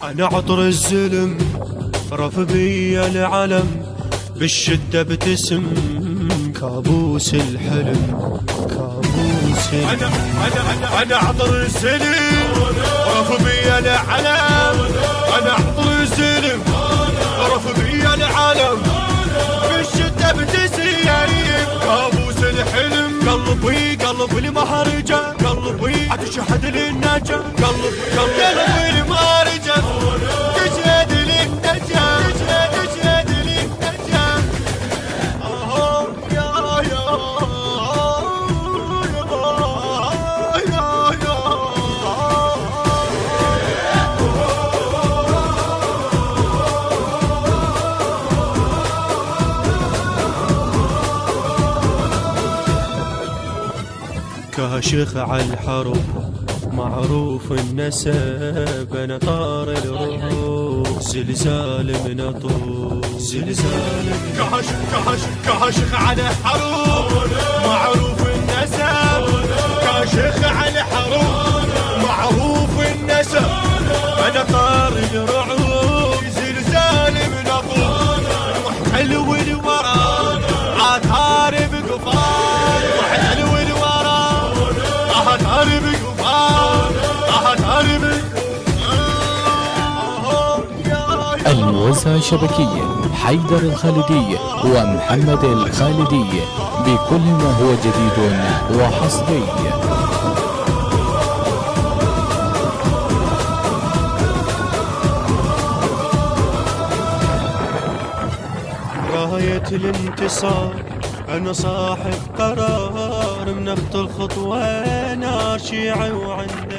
أنا عطر الزلم رف بي العلم، بالشدة ابتسم كابوس الحلم، كابوس الحلم. أنا عطر الزلم رف بي العلم، أنا عطر الزلم رف بي العلم، بالشدة ابتسم كابوس الحلم. قلبي المهرجة، قلبي اتشهد للنجا، قلبي المهرجة تشهد للنجا، تشهد للنجا. كاشخ على الحرب معروف النسب، انا طار الروح زلزال من طول زلزال. كاشخ على الحرب معروف النسب، كاشخ على الحرب معروف النسب، انا طار الرعوب زلزال من طول. حلو الورى عثار بقفار، حلو الموزع الشبكي حيدر الخالدي ومحمد الخالدي بكل ما هو جديد وحصري. راية الانتصار أنا صاحب قرار، من نخطو الخطوة نار شيعي وعند